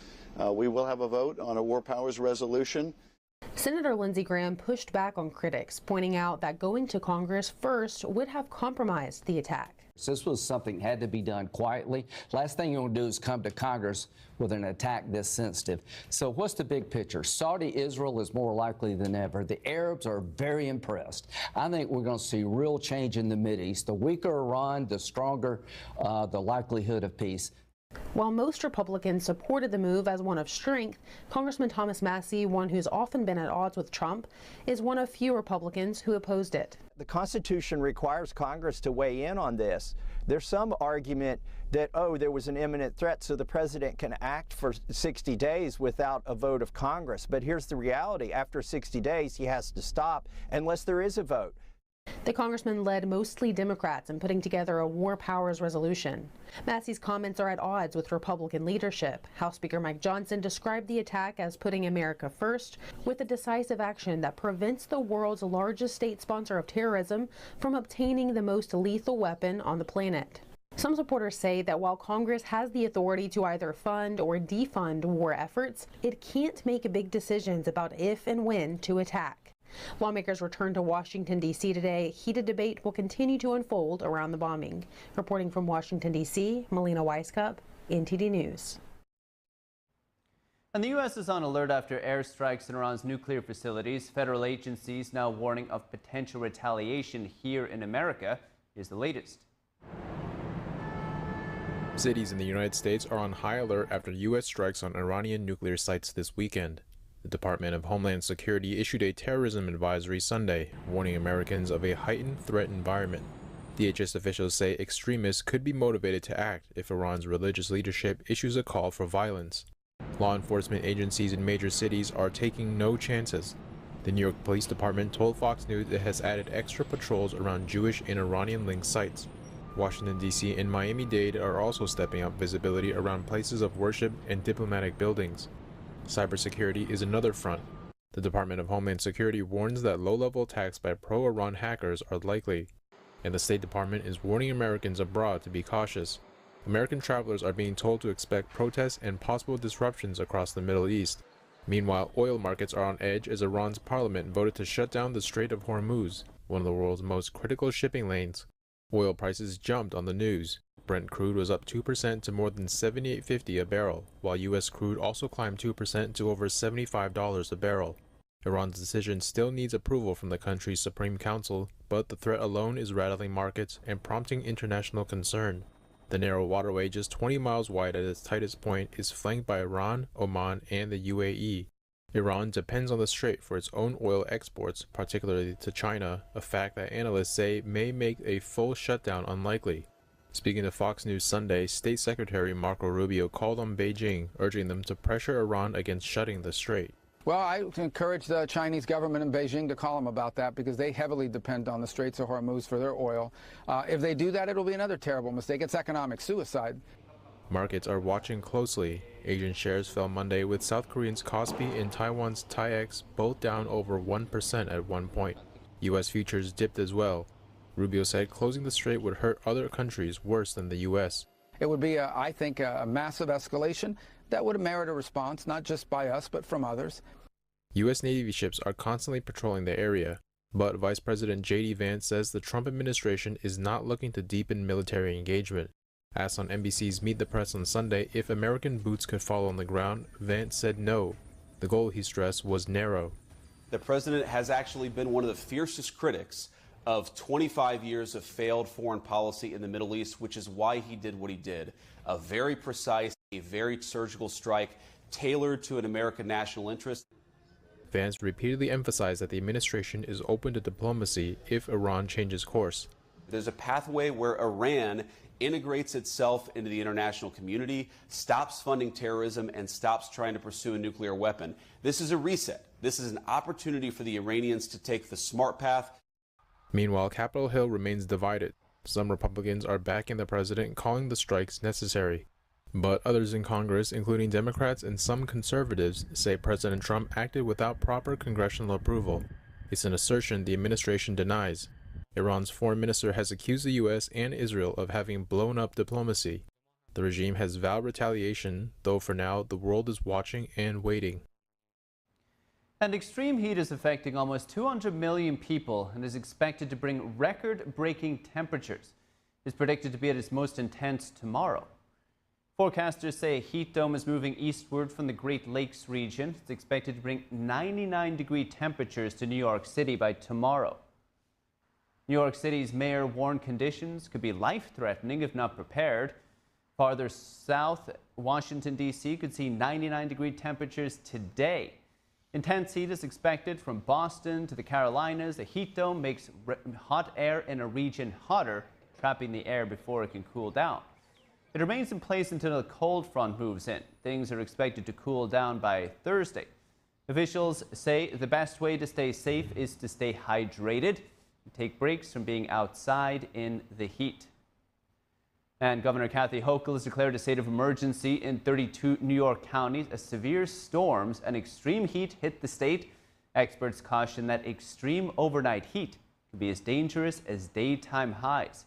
We will have a vote on a war powers resolution. Senator Lindsey Graham pushed back on critics, pointing out that going to Congress first would have compromised the attack. This was something that had to be done quietly. Last thing you want to do is come to Congress with an attack this sensitive. So what's the big picture? Saudi Israel is more likely than ever. The Arabs are very impressed. I think we're going to see real change in the Mideast. The weaker Iran, the stronger the likelihood of peace. While most Republicans supported the move as one of strength, Congressman Thomas Massie, one who's often been at odds with Trump, is one of few Republicans who opposed it. The Constitution requires Congress to weigh in on this. There's some argument that, oh, there was an imminent threat, so the president can act for 60 days without a vote of Congress. But here's the reality. After 60 days, he has to stop unless there is a vote. The congressman led mostly Democrats in putting together a war powers resolution. Massey's comments are at odds with Republican leadership. House Speaker Mike Johnson described the attack as putting America first, with a decisive action that prevents the world's largest state sponsor of terrorism from obtaining the most lethal weapon on the planet. Some supporters say that while Congress has the authority to either fund or defund war efforts, it can't make big decisions about if and when to attack. Lawmakers return to Washington, D.C. today. Heated debate will continue to unfold around the bombing. Reporting from Washington, D.C., Melina Weiskup, NTD News. And the U.S. is on alert after airstrikes in Iran's nuclear facilities. Federal agencies now warning of potential retaliation here in America. Here's the latest. Cities in the United States are on high alert after U.S. strikes on Iranian nuclear sites this weekend. The Department of Homeland Security issued a terrorism advisory Sunday, warning Americans of a heightened threat environment. DHS officials say extremists could be motivated to act if Iran's religious leadership issues a call for violence. Law enforcement agencies in major cities are taking no chances. The New York Police Department told Fox News it has added extra patrols around Jewish and Iranian-linked sites. Washington, D.C. and Miami-Dade are also stepping up visibility around places of worship and diplomatic buildings. Cybersecurity is another front. The Department of Homeland Security warns that low-level attacks by pro-Iran hackers are likely, and the State Department is warning Americans abroad to be cautious. American travelers are being told to expect protests and possible disruptions across the Middle East. Meanwhile, oil markets are on edge as Iran's parliament voted to shut down the Strait of Hormuz, one of the world's most critical shipping lanes. Oil prices jumped on the news. Brent crude was up 2% to more than $78.50 a barrel, while U.S. crude also climbed 2% to over $75 a barrel. Iran's decision still needs approval from the country's Supreme Council, but the threat alone is rattling markets and prompting international concern. The narrow waterway, just 20 miles wide at its tightest point, is flanked by Iran, Oman, and the UAE. Iran depends on the strait for its own oil exports, particularly to China, a fact that analysts say may make a full shutdown unlikely. Speaking to Fox News Sunday, State Secretary Marco Rubio called on Beijing, urging them to pressure Iran against shutting the strait. Well, I encourage the Chinese government in Beijing to call them about that because they heavily depend on the Straits of Hormuz for their oil. If they do that, it'll be another terrible mistake. It's economic suicide. Markets are watching closely. Asian shares fell Monday with South Korean's Kospi and Taiwan's TAIEX both down over 1% at one point. U.S. futures dipped as well. Rubio said closing the strait would hurt other countries worse than the U.S. It would be, I think, a massive escalation that would merit a response, not just by us, but from others. U.S. Navy ships are constantly patrolling the area, but Vice President J.D. Vance says the Trump administration is not looking to deepen military engagement. Asked on NBC's Meet the Press on Sunday if American boots could fall on the ground, Vance said no. The goal, he stressed, was narrow. The president has actually been one of the fiercest critics of 25 years of failed foreign policy in the Middle East, which is why he did what he did. A very precise, a very surgical strike tailored to an American national interest. Vance repeatedly emphasized that the administration is open to diplomacy if Iran changes course. There's a pathway where Iran integrates itself into the international community, stops funding terrorism, and stops trying to pursue a nuclear weapon. This is a reset. This is an opportunity for the Iranians to take the smart path. Meanwhile, Capitol Hill remains divided. Some Republicans are backing the president, calling the strikes necessary. But others in Congress, including Democrats and some conservatives, say President Trump acted without proper congressional approval. It's an assertion the administration denies. Iran's foreign minister has accused the U.S. and Israel of having blown up diplomacy. The regime has vowed retaliation, though for now the world is watching and waiting. And extreme heat is affecting almost 200 million people and is expected to bring record-breaking temperatures. It's predicted to be at its most intense tomorrow. Forecasters say a heat dome is moving eastward from the Great Lakes region. It's expected to bring 99-degree temperatures to New York City by tomorrow. New York City's mayor warned conditions could be life-threatening if not prepared. Farther south, Washington, D.C. could see 99-degree temperatures today. Intense heat is expected from Boston to the Carolinas. A heat dome makes hot air in a region hotter, trapping the air before it can cool down. It remains in place until a cold front moves in. Things are expected to cool down by Thursday. Officials say the best way to stay safe is to stay hydrated and take breaks from being outside in the heat. And Governor Kathy Hochul has declared a state of emergency in 32 New York counties as severe storms and extreme heat hit the state. Experts caution that extreme overnight heat could be as dangerous as daytime highs.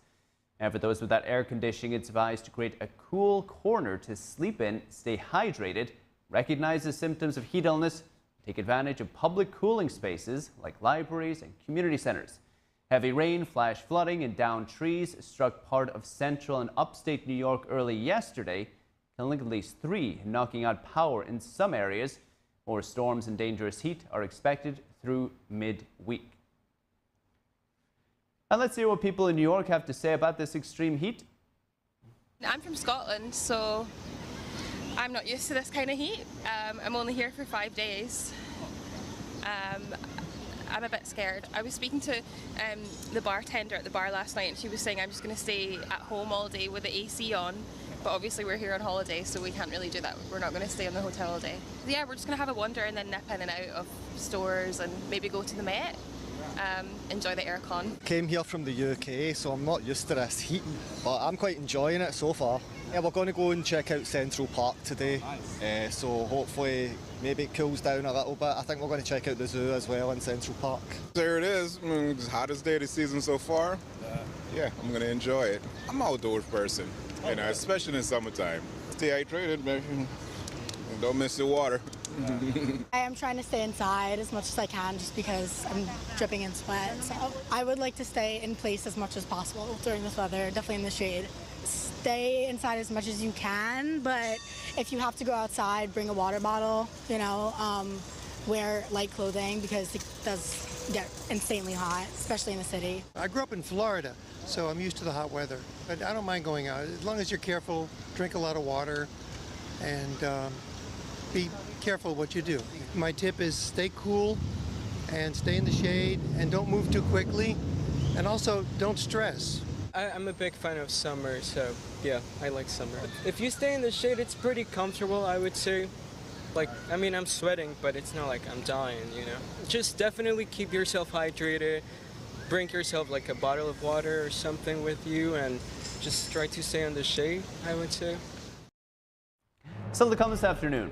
And for those without air conditioning, it's advised to create a cool corner to sleep in, stay hydrated, recognize the symptoms of heat illness, take advantage of public cooling spaces like libraries and community centers. Heavy rain, flash flooding, and downed trees struck part of central and upstate New York early yesterday, killing at least 3, knocking out power in some areas. More storms and dangerous heat are expected through mid-week. Now let's hear what people in New York have to say about this extreme heat. I'm from Scotland, so I'm not used to this kind of heat. I'm only here for 5 days. I'm a bit scared. I was speaking to the bartender at the bar last night and she was saying I'm just going to stay at home all day with the AC on, but obviously we're here on holiday so we can't really do that. We're not going to stay in the hotel all day. Yeah, we're just going to have a wander and then nip in and out of stores and maybe go to the Met. Enjoy the aircon. Came here from the UK, so I'm not used to this heat, but I'm quite enjoying it so far. Yeah, we're going to go and check out Central Park today, so hopefully maybe it cools down a little bit. I think we're going to check out the zoo as well in Central Park. There it is. It's the hottest day of the season so far. Yeah, I'm going to enjoy it. I'm an outdoors person, especially in the summertime. Stay hydrated, man. Don't miss the water. I am trying to stay inside as much as I can just because I'm dripping in sweat. So I would like to stay in place as much as possible during this weather, definitely in the shade. Stay inside as much as you can, but if you have to go outside, bring a water bottle, wear light clothing because it does get insanely hot, especially in the city. I grew up in Florida, so I'm used to the hot weather. But I don't mind going out, as long as you're careful, drink a lot of water, and careful what you do. My tip is stay cool and stay in the shade and don't move too quickly. And also, don't stress. I'm a big fan of summer, so yeah, I like summer. If you stay in the shade, it's pretty comfortable, I would say. Like, I mean, I'm sweating, but it's not like I'm dying, you know? Just definitely keep yourself hydrated. Bring yourself like a bottle of water or something with you and just try to stay in the shade, I would say. Still to come this afternoon.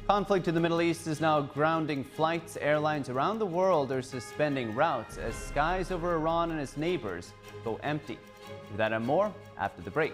Conflict in the Middle East is now grounding flights. Airlines around the world are suspending routes as skies over Iran and its neighbors go empty. That and more after the break.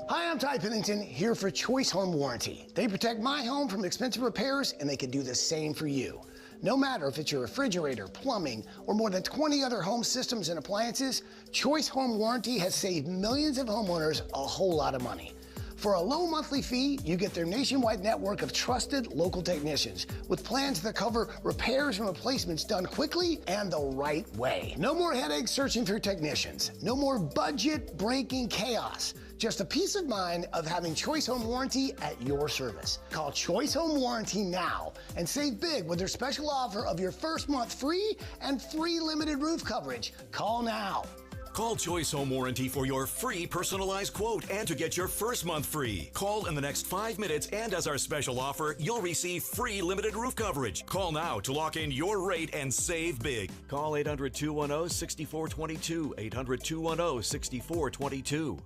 Hi, I'm Ty Pennington, here for Choice Home Warranty. They protect my home from expensive repairs, and they can do the same for you. No matter if it's your refrigerator, plumbing, or more than 20 other home systems and appliances, Choice Home Warranty has saved millions of homeowners a whole lot of money. For a low monthly fee, you get their nationwide network of trusted local technicians with plans that cover repairs and replacements done quickly and the right way. No more headaches searching for technicians. No more budget-breaking chaos. Just a peace of mind of having Choice Home Warranty at your service. Call Choice Home Warranty now and save big with their special offer of your first month free and free limited roof coverage. Call now. Call Choice Home Warranty for your free personalized quote and to get your first month free. Call in the next 5 minutes, and as our special offer, you'll receive free limited roof coverage. Call now to lock in your rate and save big. Call 800-210-6422. 800-210-6422.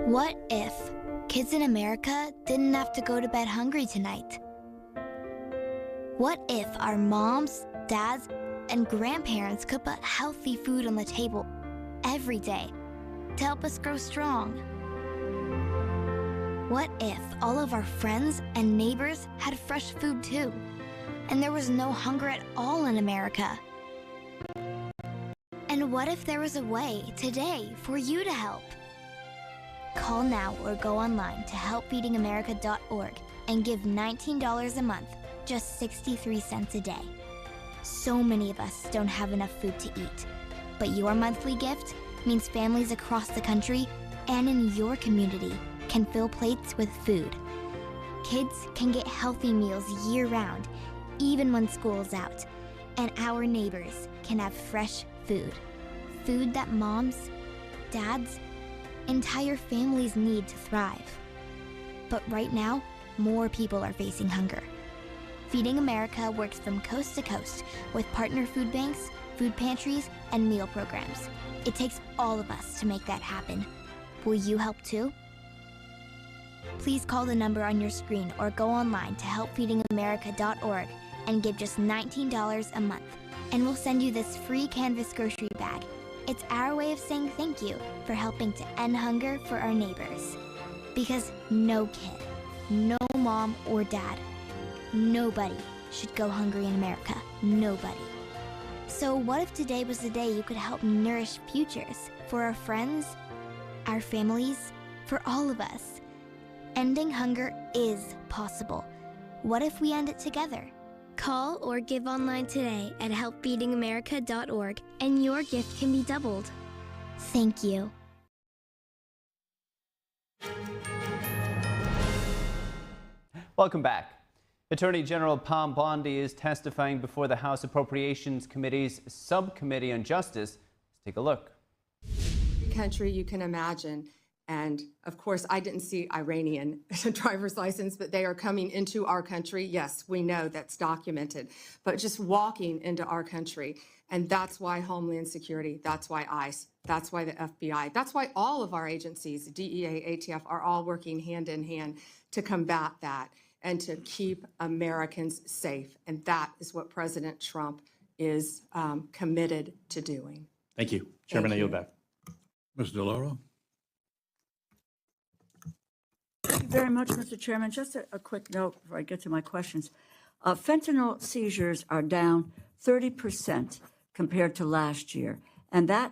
What if kids in America didn't have to go to bed hungry tonight? What if our moms, dads, and grandparents could put healthy food on the table every day to help us grow strong? What if all of our friends and neighbors had fresh food too, and there was no hunger at all in America? And what if there was a way today for you to help? Call now or go online to helpfeedingamerica.org and give $19 a month, just 63 cents a day. So many of us don't have enough food to eat, but your monthly gift means families across the country and in your community can fill plates with food. Kids can get healthy meals year-round, even when school's out, and our neighbors can have fresh food. Food that moms, dads, entire families need to thrive. But right now, more people are facing hunger. Feeding America works from coast to coast with partner food banks, food pantries, and meal programs. It takes all of us to make that happen. Will you help too? Please call the number on your screen or go online to helpfeedingamerica.org and give just $19 a month. And we'll send you this free canvas grocery bag. It's our way of saying thank you for helping to end hunger for our neighbors. Because no kid, no mom or dad, nobody should go hungry in America. Nobody. So what if today was the day you could help nourish futures for our friends, our families, for all of us? Ending hunger is possible. What if we end it together? Call or give online today at helpfeedingamerica.org and your gift can be doubled. Thank you. Welcome back. Attorney General Pam Bondi is testifying before the House Appropriations Committee's Subcommittee on Justice. Let's take a look. Country you can imagine. And of course, I didn't see Iranian driver's license, but they are coming into our country. Yes, we know that's documented, but just walking into our country. And that's why Homeland Security, that's why ICE, that's why the FBI, that's why all of our agencies, DEA, ATF, are all working hand in hand to combat that and to keep Americans safe. And that is what President Trump is committed to doing. Thank you. Chairman, I yield back. Ms. DeLauro. Thank you very much, Mr. Chairman. Just a quick note before I get to my questions. Fentanyl seizures are down 30% compared to last year. And that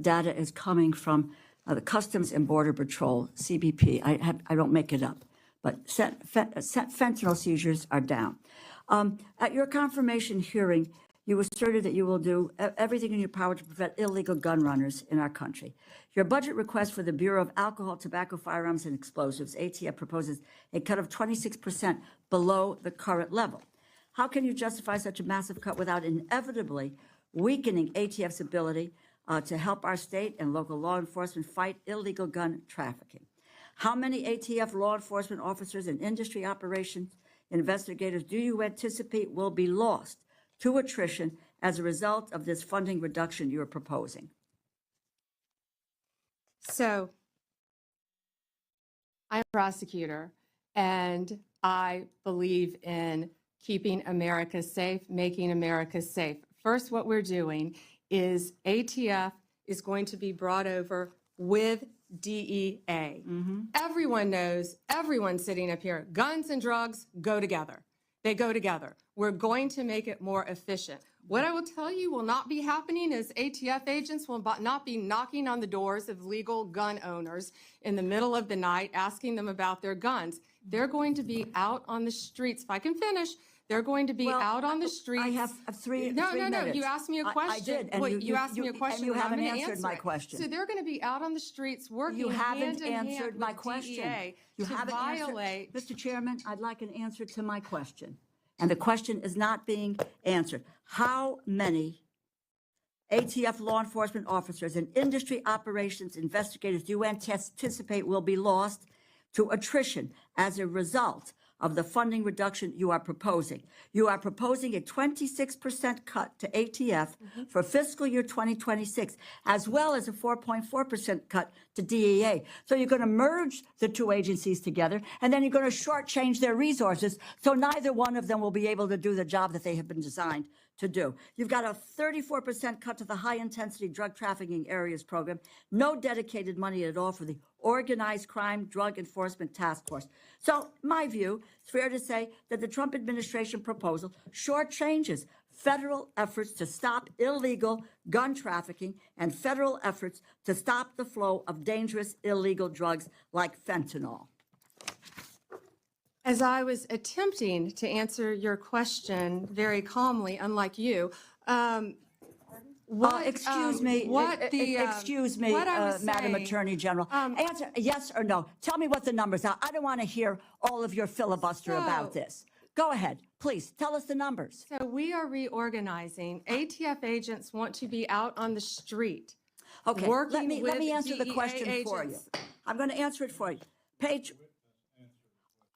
data is coming from the Customs and Border Patrol, CBP. I don't make it up. But fentanyl seizures are down. At your confirmation hearing, you asserted that you will do everything in your power to prevent illegal gun runners in our country. Your budget request for the Bureau of Alcohol, Tobacco, Firearms, and Explosives, ATF, proposes a cut of 26% below the current level. How can you justify such a massive cut without inevitably weakening ATF's ability to help our state and local law enforcement fight illegal gun trafficking? How many ATF law enforcement officers and industry operations investigators do you anticipate will be lost to attrition as a result of this funding reduction you're proposing? So, I'm a prosecutor, and I believe in keeping America safe, making America safe. First, what we're doing is ATF is going to be brought over with DEA. Everyone knows, everyone sitting up here, guns and drugs go together. They go together. We're going to make it more efficient. What I will tell you will not be happening is ATF agents will not be knocking on the doors of legal gun owners in the middle of the night asking them about their guns. They're going to be out on the streets. If I can finish, they're going to be out on the streets. I have three No, minutes. you asked me a question. I did, and you asked me a question. And you and I'm haven't gonna answered answer my it. question. So they're going to be out on the streets working You haven't hand in hand answered my with question. DEA You to haven't violate. answered. Mr. Chairman, I'd like an answer to my question. And the question is not being answered. How many ATF law enforcement officers and industry operations investigators do you anticipate will be lost to attrition as a result of the funding reduction you are proposing? You are proposing a 26% cut to ATF for fiscal year 2026, as well as a 4.4% cut to DEA. So you're going to merge the two agencies together, and then you're going to shortchange their resources, so neither one of them will be able to do the job that they have been designed to do. You've got a 34% cut to the high-intensity drug trafficking areas program, no dedicated money at all for the Organized Crime Drug Enforcement Task Force. So, my view, it's fair to say that the Trump administration proposal shortchanges federal efforts to stop illegal gun trafficking and federal efforts to stop the flow of dangerous illegal drugs like fentanyl. As I was attempting to answer your question very calmly, unlike you, Excuse me, Madam Attorney General. Answer yes or no. Tell me what the numbers are. I don't want to hear all of your filibuster about this. Go ahead, please. Tell us the numbers. So we are reorganizing. ATF agents want to be out on the street. Okay, let me answer the DEA question for you. I'm going to answer it for you. Page.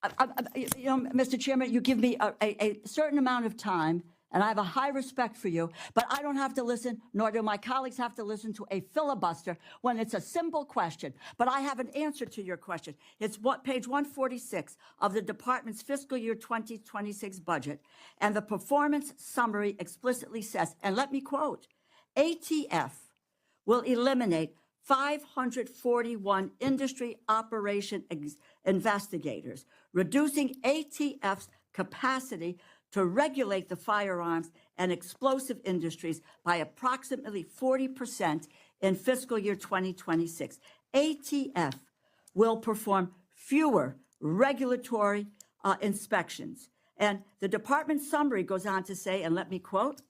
Mr. Chairman, you give me a certain amount of time, and I have a high respect for you, but I don't have to listen, nor do my colleagues have to listen to a filibuster when it's a simple question. But I have an answer to your question. It's page 146 of the department's fiscal year 2026 budget, and the performance summary explicitly says, and let me quote, ATF will eliminate 541 industry operation investigators, reducing ATF's capacity to regulate the firearms and explosive industries by approximately 40% in fiscal year 2026. ATF will perform fewer regulatory inspections. And the department summary goes on to say, and let me quote,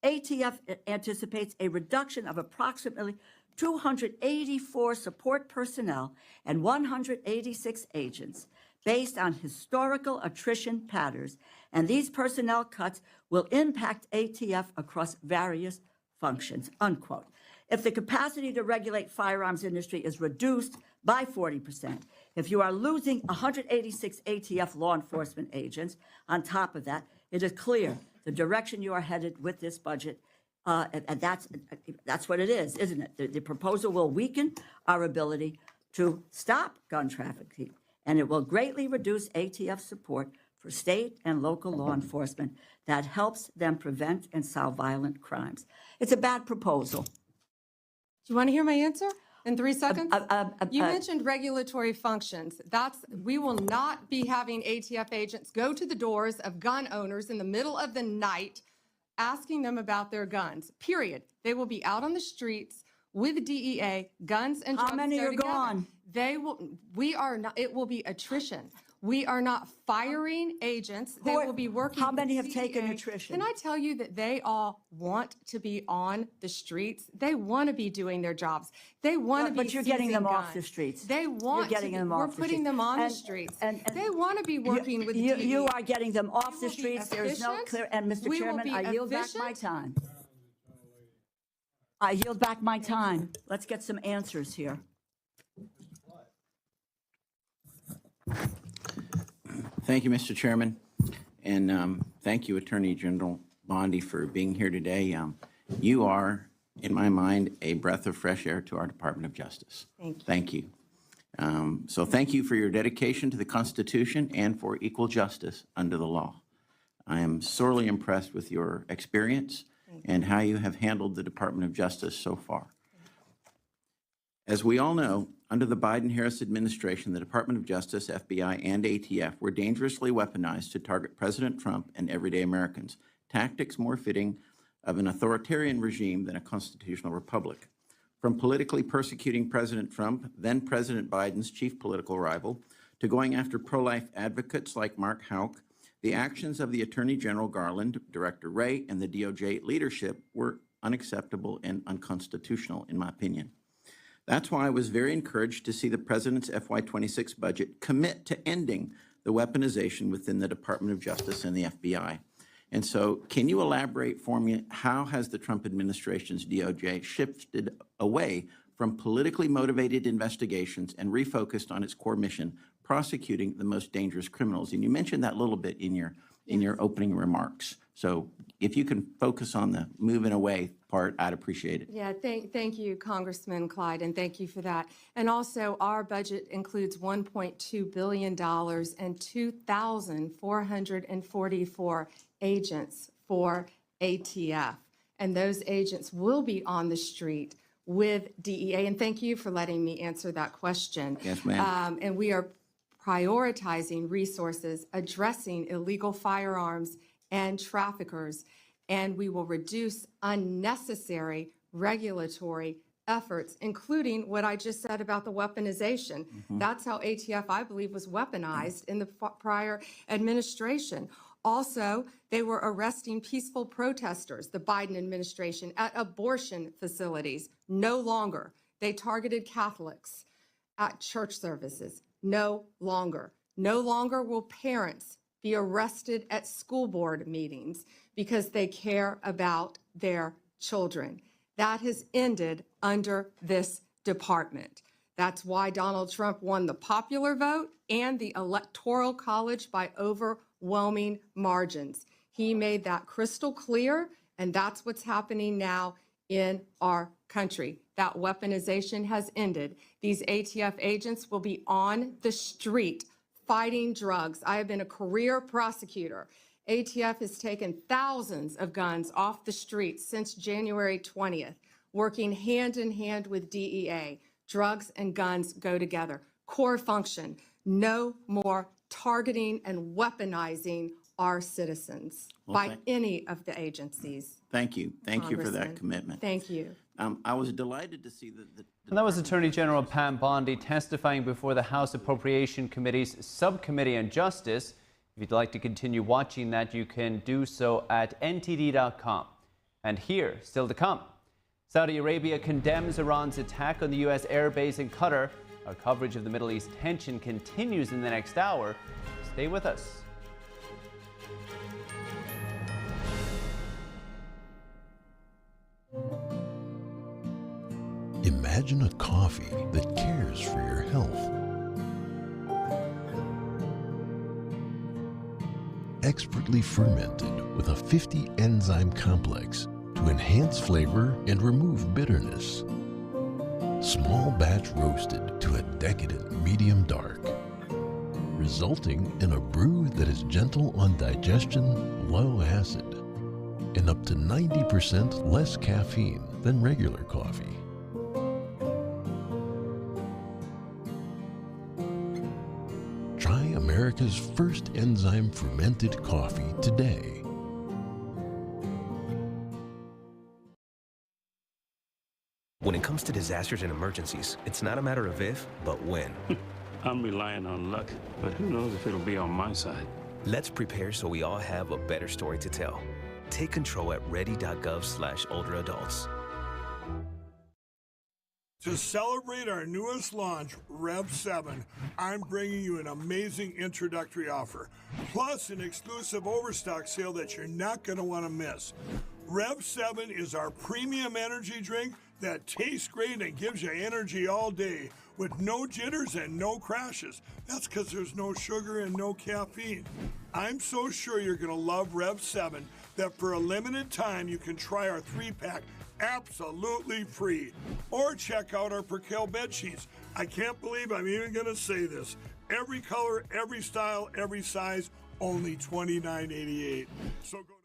ATF anticipates a reduction of approximately 284 support personnel and 186 agents based on historical attrition patterns, and these personnel cuts will impact ATF across various functions, unquote. If the capacity to regulate firearms industry is reduced by 40%, if you are losing 186 ATF law enforcement agents, on top of that, it is clear the direction you are headed with this budget. And that's what it is, isn't it? The proposal will weaken our ability to stop gun trafficking, and it will greatly reduce ATF support for state and local law enforcement that helps them prevent and solve violent crimes. It's a bad proposal. Do you want to hear my answer in 3 seconds? You mentioned regulatory functions. We will not be having ATF agents go to the doors of gun owners in the middle of the night asking them about their guns, period. They will be out on the streets with DEA, guns and drugs. How many are gone? It will be attrition. We are not firing agents. They will be working. How many with have taken CEA. attrition? Can I tell you that they all want to be on the streets? They want to be doing their jobs. They want to be. But you're getting them guns. off the streets. They want. You're getting them off. We're putting them on the streets. And they want to be working with. You are getting them off the streets. There is no clear. And Mr. Chairman, I yield back my time. I yield back my time. Let's get some answers here. Thank you, Mr. Chairman, and thank you, Attorney General Bondi, for being here today. You are, in my mind, a breath of fresh air to our Department of Justice. Thank you. So thank you for your dedication to the Constitution and for equal justice under the law. I am sorely impressed with your experience and how you have handled the Department of Justice so far. As we all know, under the Biden-Harris administration, the Department of Justice, FBI, and ATF were dangerously weaponized to target President Trump and everyday Americans, tactics more fitting of an authoritarian regime than a constitutional republic. From politically persecuting President Trump, then President Biden's chief political rival, to going after pro-life advocates like Mark Houck, the actions of the Attorney General Garland, Director Wray, and the DOJ leadership were unacceptable and unconstitutional, in my opinion. That's why I was very encouraged to see the President's FY26 budget commit to ending the weaponization within the Department of Justice and the FBI. And so, can you elaborate for me, how has the Trump administration's DOJ shifted away from politically motivated investigations and refocused on its core mission, prosecuting the most dangerous criminals? And you mentioned that a little bit in your opening remarks. So if you can focus on the moving away part, I'd appreciate it. Yeah, thank you, Congressman Clyde, and thank you for that. And also, our budget includes $1.2 billion and 2,444 agents for ATF. And those agents will be on the street with DEA. And thank you for letting me answer that question. Yes, ma'am. And we are prioritizing resources addressing illegal firearms and traffickers, and we will reduce unnecessary regulatory efforts, including what I just said about the weaponization. That's how ATF, I believe, was weaponized in the prior administration. Also, they were arresting peaceful protesters, the Biden administration, at abortion facilities. No longer. They targeted Catholics at church services. No longer. No longer will parents be arrested at school board meetings because they care about their children. That has ended under this department. That's why Donald Trump won the popular vote and the Electoral College by overwhelming margins. He made that crystal clear, and that's what's happening now in our country. That weaponization has ended. These ATF agents will be on the street fighting drugs. I have been a career prosecutor. ATF has taken thousands of guns off the streets since January 20th, working hand in hand with DEA. Drugs and guns go together. Core function, no more targeting and weaponizing our citizens by any of the agencies. Thank you. Thank you for that commitment. Thank you. I was delighted to see that. And that was Attorney General Pam Bondi testifying before the House Appropriation Committee's Subcommittee on Justice. If you'd like to continue watching that, you can do so at ntd.com. And here, still to come, Saudi Arabia condemns Iran's attack on the U.S. airbase in Qatar. Our coverage of the Middle East tension continues in the next hour. Stay with us. Imagine a coffee that cares for your health. Expertly fermented with a 50-enzyme complex to enhance flavor and remove bitterness. Small batch roasted to a decadent medium dark, resulting in a brew that is gentle on digestion, low acid, and up to 90% less caffeine than regular coffee. Try America's first enzyme fermented coffee today. When it comes to disasters and emergencies, it's not a matter of if, but when. I'm relying on luck, but who knows if it'll be on my side. Let's prepare so we all have a better story to tell. Take control at ready.gov/olderadults. To celebrate our newest launch, Rev 7, I'm bringing you an amazing introductory offer, plus an exclusive overstock sale that you're not going to want to miss. Rev 7 is our premium energy drink that tastes great and gives you energy all day with no jitters and no crashes. That's because there's no sugar and no caffeine. I'm so sure you're going to love Rev 7 that for a limited time you can try our 3-pack absolutely free. Or check out our Percale bed sheets. I can't believe I'm even going to say this. Every color, every style, every size, only $29.88. So go